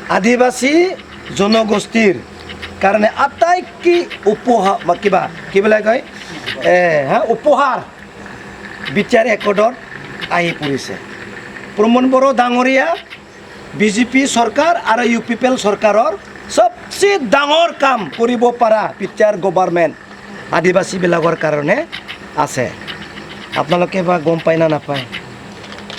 আদিবাসী জনগোষ্ঠীৰ কাৰণে আটাইতকৈ উপহাৰ বা কিবা কি বুলি কয় উপহাৰ বিচাৰ ৰেকৰ্ডত আহি পৰিছে। প্ৰমোদ বড়ো ডাঙৰীয়া বিজেপি চৰকাৰ আৰু UPPL চৰকাৰৰ সবচে ডাঙৰ কাম কৰিব পৰা বিচাৰ গভৰ্ণমেণ্ট আদিবাসীবিলাকৰ কাৰণে আছে। আপোনালোকে বা গম পায় না নাপায়?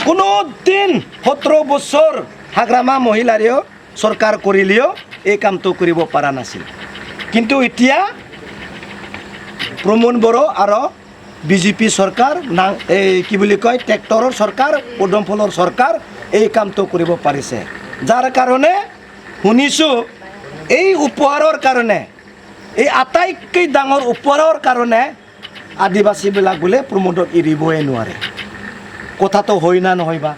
কোনো দিন 17 বছৰ হাগ্ৰামা মহিলাৰেও চৰকাৰ কৰিলেও এই কামটো কৰিব পৰা নাছিল। কিন্তু এতিয়া প্ৰমোদ বড়ো আৰু বিজেপি চৰকাৰ এই কি বুলি কয় ট্ৰেক্টৰৰ চৰকাৰ পদুম ফুলৰ চৰকাৰ এই কামটো কৰিব পাৰিছে। যাৰ কাৰণে শুনিছোঁ এই উপহাৰৰ কাৰণে এই আটাইতকৈ ডাঙৰ উপহাৰৰ কাৰণে আদিবাসীবিলাক বোলে প্ৰমোদক এৰিবই নোৱাৰে। কথাটো হয় না নহয় বা?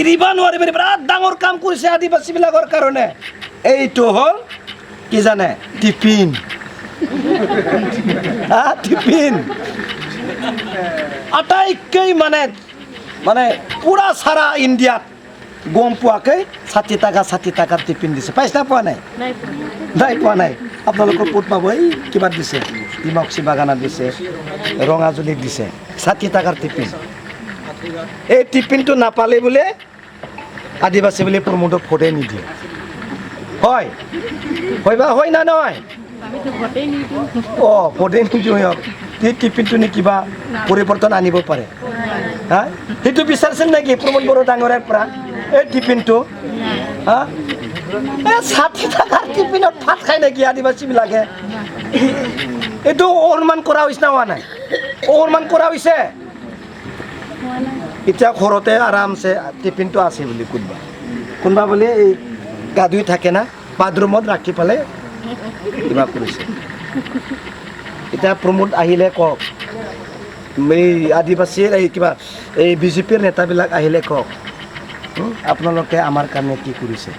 এৰিব নোৱাৰে, বিৰাট ডাঙৰ কাম কৰিছে আদিবাসীবিলাকৰ কাৰণে। এইটো হ'ল কি জানে? টিফিন। টিফিন আটাইতকৈ মানে পুৰা সাৰা ইণ্ডিয়াত গম পোৱাকৈ 60 টাকাৰ টিফিন দিছে। পাইছে না পোৱা নাই? নাই পোৱা নাই। আপোনালোকৰ ক'ত পাব? এই কিবা দিছে, ডিমাকুচি বাগানত দিছে, ৰঙাজুলিত দিছে 60 টাকাৰ টিফিন। এই টিফিনটো নাপালে বোলে আদিবাসী বোলে প্ৰমোদক ভোটে নিদিয়ে। হয় হয় বা হয় না নহয়? অঁ ভোটে নিদিওঁ সিহঁত। সেই টিফিনটো নি কিবা পৰিৱৰ্তন আনিব পাৰে। হা সেইটো বিচাৰিছিল নেকি প্ৰমোদ বড়ো ডাঙৰীয়াৰ পৰা এই টিফিনটো? হা এই 60 টাকাৰ টিফিনত ভাত খায় নেকি আদিবাসীবিলাকে? এইটো অসন্মান কৰা হৈছে না হোৱা নাই? অসন্মান কৰা হৈছে। এতিয়া ঘৰতে আৰামছে টিফিনটো আছে বুলি কোনোবা বোলে এই গা ধুই থাকে না, বাথৰুমত ৰাখি পেলাই কিবা কৰিছে। এতিয়া প্ৰমোদ আহিলে কওক, এই আদিবাসীৰ এই কিবা এই বিজেপিৰ নেতাবিলাক আহিলে কওক আপোনালোকে আমাৰ কাৰণে কি কৰিছে।